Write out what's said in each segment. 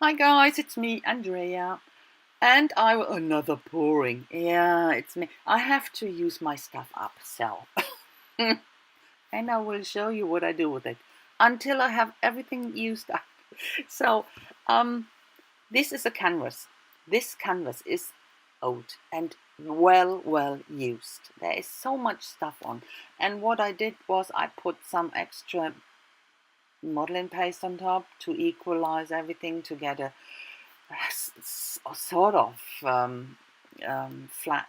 Hi guys, it's me, Andrea, and I will another pouring. Yeah, it's me. I have to use my stuff up, so and I will show you what I do with it until I have everything used up. So, um, this is a canvas. This canvas is old and well used. There is so much stuff on, and what I did was I put some extra modeling paste on top to equalize everything to get a sort of flat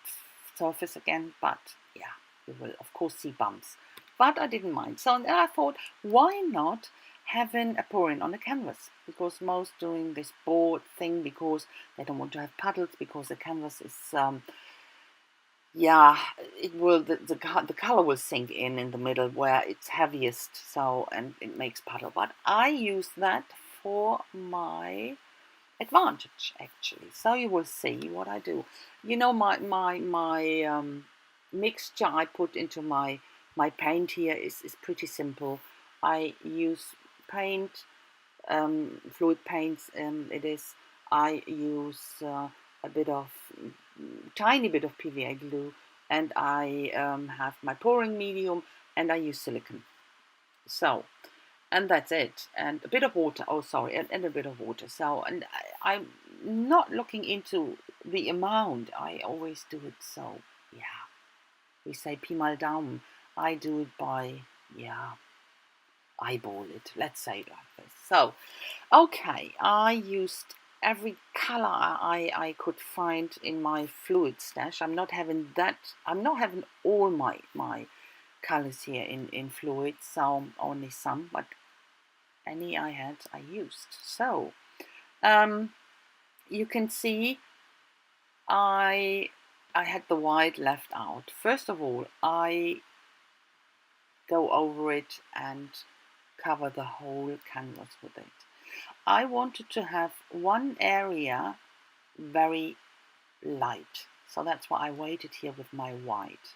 surface again, but yeah, you will of course see bumps, but I didn't mind. So then I thought, why not having a pouring on a canvas, because most doing this board thing because they don't want to have puddles, because the canvas is yeah, it will the color will sink in the middle where it's heaviest, so and it makes puddle. But I use that for my advantage actually. So you will see what I do. You know, my mixture I put into my paint here is pretty simple. I use paint, fluid paints. It is. I use a bit of tiny bit of PVA glue, and I have my pouring medium, and I use silicone. So, and that's it, and a bit of water. Oh, sorry, and a bit of water. So, and I'm not looking into the amount. I always do it. So, yeah, we say Pi mal Daumen. I do it by, yeah, eyeball it. Let's say it like this. So, okay, I used every color I could find in my fluid stash. I'm not having that. I'm not having all my colors here in fluid. So only some, but any I had I used. So um, you can see I had the white left out. First of all, I go over it and cover the whole canvas with it. I wanted to have one area very light, so that's why I waited here with my white.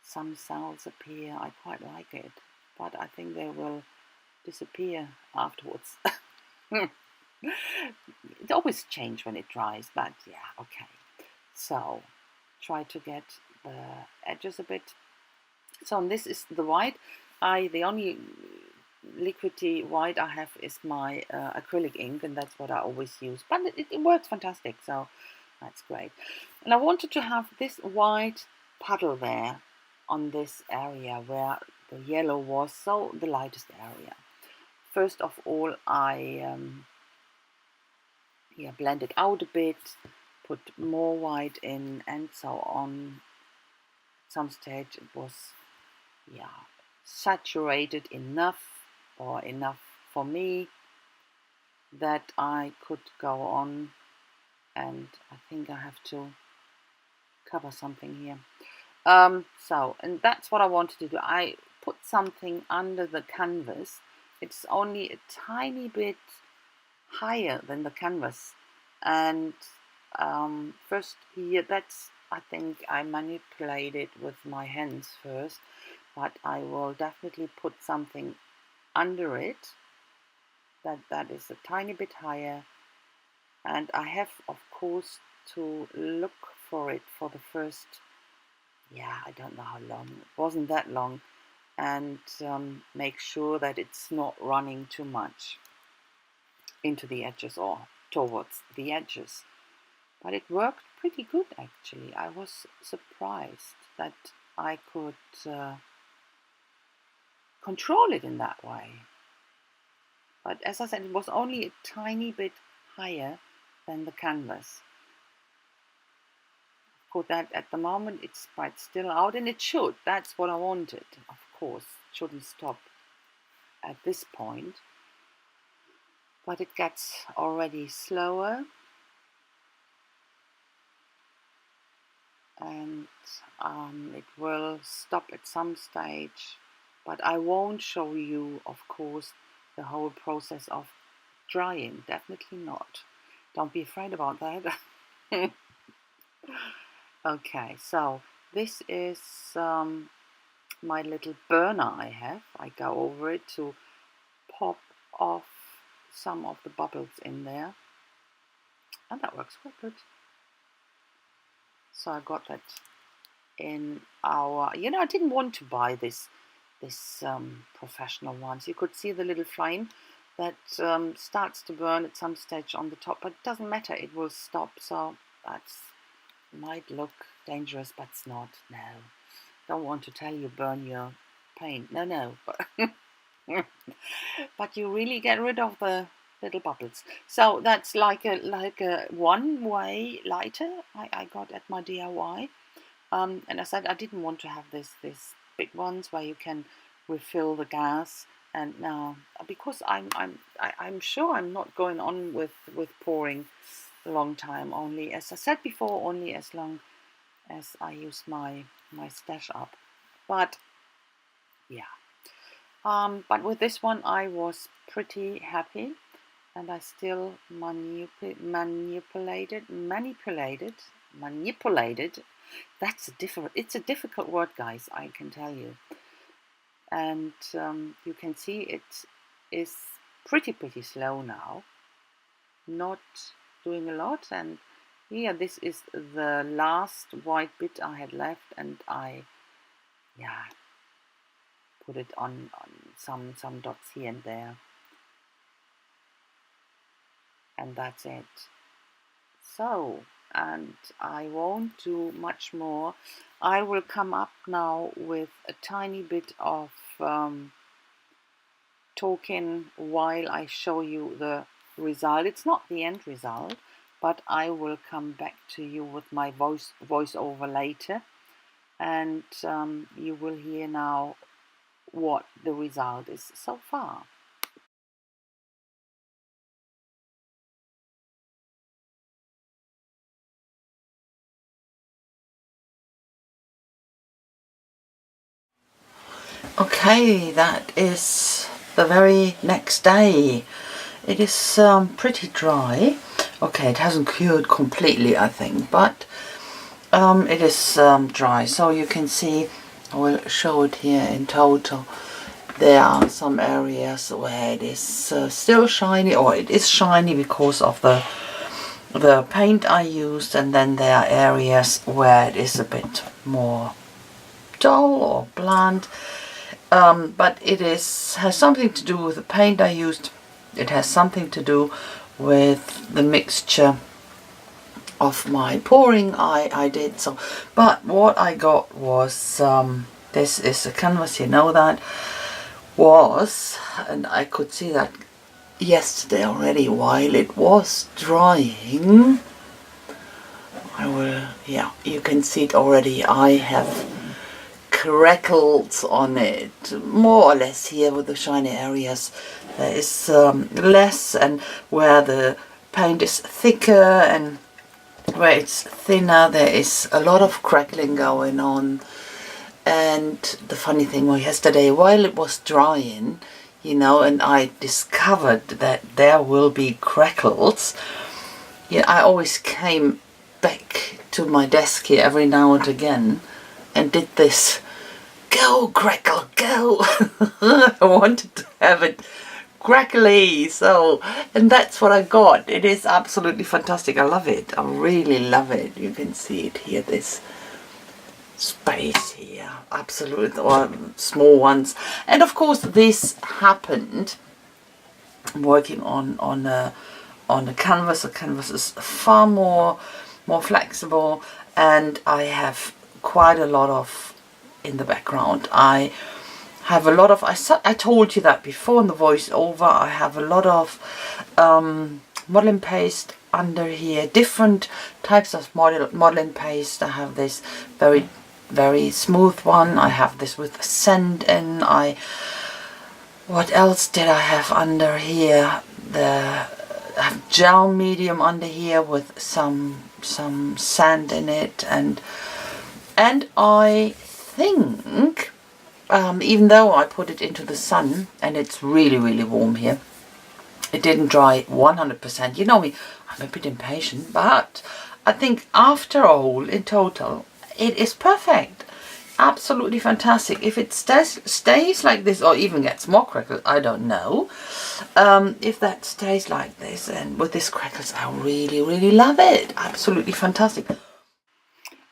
Some cells appear, I quite like it, but I think they will disappear afterwards. It always changes when it dries, but yeah, okay. So try to get the edges a bit. So this is the white. The only liquidy white I have is my acrylic ink, and that's what I always use. But it works fantastic, so that's great. And I wanted to have this white puddle there on this area where the yellow was, so the lightest area. First of all, I blend it out a bit, put more white in, and so on. At some stage it was saturated enough, or enough for me, that I could go on, and I think I have to cover something here. And that's what I wanted to do. I put something under the canvas. It's only a tiny bit higher than the canvas, and first here, that's, I think I manipulate it with my hands first, but I will definitely put something under it that is a tiny bit higher, and I have of course to look for it for the first, I don't know how long, it wasn't that long, and make sure that it's not running too much into the edges or towards the edges. But it worked pretty good actually. I was surprised that I could control it in that way. But as I said, it was only a tiny bit higher than the canvas. Of course, that at the moment it's quite still out, and it should. That's what I wanted. Of course, it shouldn't stop at this point. But it gets already slower, and it will stop at some stage, but I won't show you, of course, the whole process of drying. Definitely not. Don't be afraid about that. Okay, so this is my little burner I have. I go over it to pop off some of the bubbles in there. and that works quite good. So I got that in our, I didn't want to buy this professional ones. You could see the little flame that starts to burn at some stage on the top, but it doesn't matter, it will stop. So that might look dangerous, but it's not. No, don't want to tell you burn your paint. No, but you really get rid of the little bubbles. So that's like a one-way lighter I got at my DIY. And I said I didn't want to have this big ones where you can refill the gas. And now, because I'm sure I'm not going on with pouring a long time. Only, as I said before, only as long as I use my stash up. But yeah. But with this one, I was pretty happy, and I still manipulated. It's a difficult word, guys, I can tell you. And you can see it is pretty slow now, not doing a lot. And here, this is the last white bit I had left, and I put it on some dots here and there, and that's it. So, and I won't do much more. I will come up now with a tiny bit of talking while I show you the result. It's not the end result, but I will come back to you with my voiceover later, and you will hear now what the result is so far. Okay, that is the very next day. It is pretty dry. Okay, it hasn't cured completely, I think, but it is dry. So you can see, I will show it here in total. There are some areas where it is still shiny, or it is shiny because of the paint I used, and then there are areas where it is a bit more dull or bland. But it has something to do with the paint I used. It has something to do with the mixture of my pouring I did. So, but what I got was this is a canvas, you know that was, and I could see that yesterday already while it was drying. You can see it already. I have crackles on it, more or less. Here with the shiny areas there is less, and where the paint is thicker and where it's thinner there is a lot of crackling going on. And the funny thing was, yesterday while it was drying, and I discovered that there will be crackles, I always came back to my desk here every now and again and did this, go crackle, go. I wanted to have it crackly, and that's what I got. It is absolutely fantastic. I love it. I really love it. You can see it here, this space here, absolutely, or small ones. And of course this happened working on a canvas. A canvas is far more flexible, and I have quite a lot of in the background. I have a lot of, I told you that before in the voiceover, I have a lot of modeling paste under here, different types of modeling paste. I have this very smooth one. I have this with sand in. What else did I have under here? I have gel medium under here with some sand in it, and I think even though I put it into the sun and it's really warm here, it didn't dry 100%. You know me, I'm a bit impatient, but I think after all, in total, it is perfect. absolutely fantastic. If it stays like this, or even gets more crackles, I don't know. If that stays like this and with these crackles, I really, really love it. Absolutely fantastic.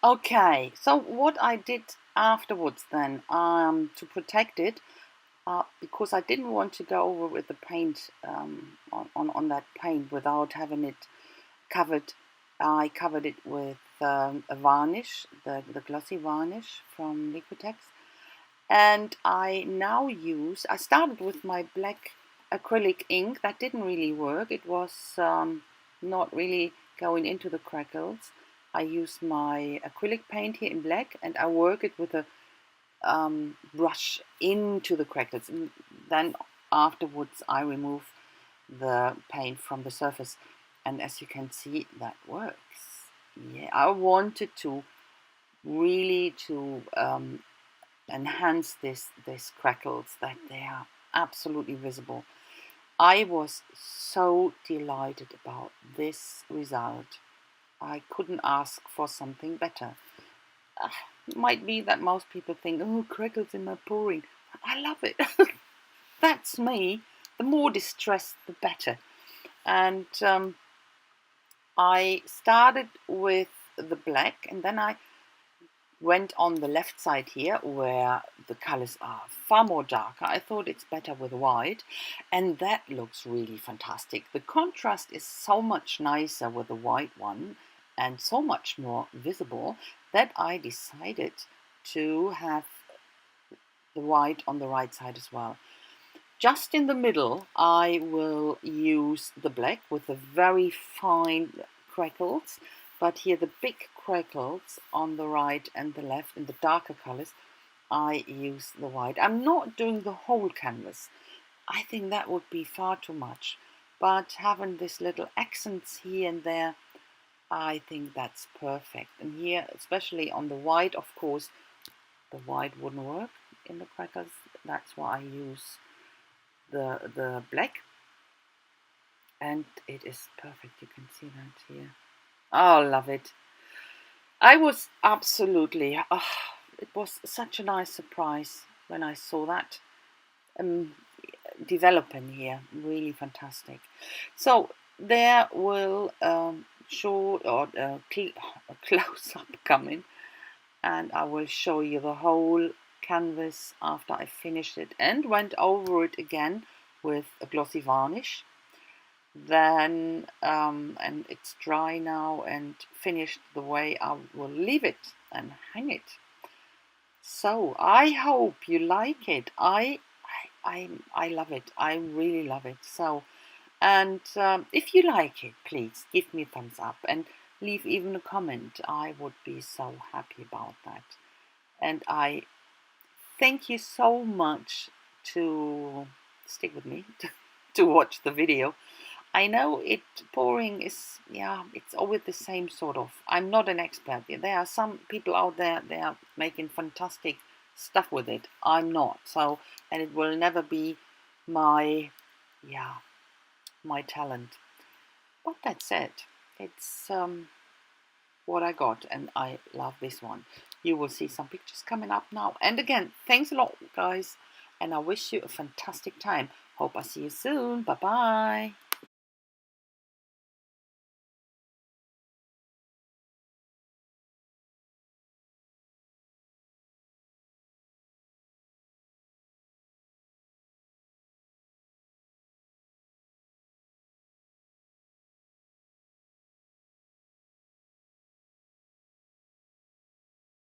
Okay, so what I did afterwards then, to protect it, because I didn't want to go over with the paint, on that paint without having it covered, I covered it with a varnish, the glossy varnish from Liquitex. And I started with my black acrylic ink. That didn't really work. It was not really going into the crackles. I used my acrylic paint here in black, and I work it with a brush into the crackles, and then afterwards I remove the paint from the surface, and as you can see, that works. Yeah, I wanted to really to enhance this crackles, that they are absolutely visible. I was so delighted about this result. I couldn't ask for something better. It might be that most people think, oh, crackles in my pouring. I love it. That's me. The more distressed, the better. And I started with the black, and then I went on the left side here where the colors are far more darker. I thought it's better with white, and that looks really fantastic. The contrast is so much nicer with the white one and so much more visible that I decided to have the white on the right side as well. Just in the middle, I will use the black with the very fine crackles, but here the big crackles on the right and the left in the darker colors, I use the white. I'm not doing the whole canvas. I think that would be far too much, but having this little accents here and there, I think that's perfect. And here, especially on the white, of course, the white wouldn't work in the crackles. That's why I use the black, and it is perfect. You can see that here. Oh, love it. I was absolutely, it was such a nice surprise when I saw that um, developing here. Really fantastic. So there will show or a close-up coming, and I will show you the whole canvas after I finished it and went over it again with a glossy varnish. Then and it's dry now and finished the way I will leave it and hang it. So I hope you like it. I love it. I really love it. So, and if you like it, please give me a thumbs up and leave even a comment. I would be so happy about that. And I thank you so much to stick with me to watch the video. I know pouring is, yeah, it's always the same sort of. I'm not an expert. There are some people out there, they are making fantastic stuff with it. I'm not. So, and it will never be my, yeah, my talent. But that's it. It's what I got, and I love this one. You will see some pictures coming up now. And again, thanks a lot, guys, and I wish you a fantastic time. Hope I see you soon. Bye bye.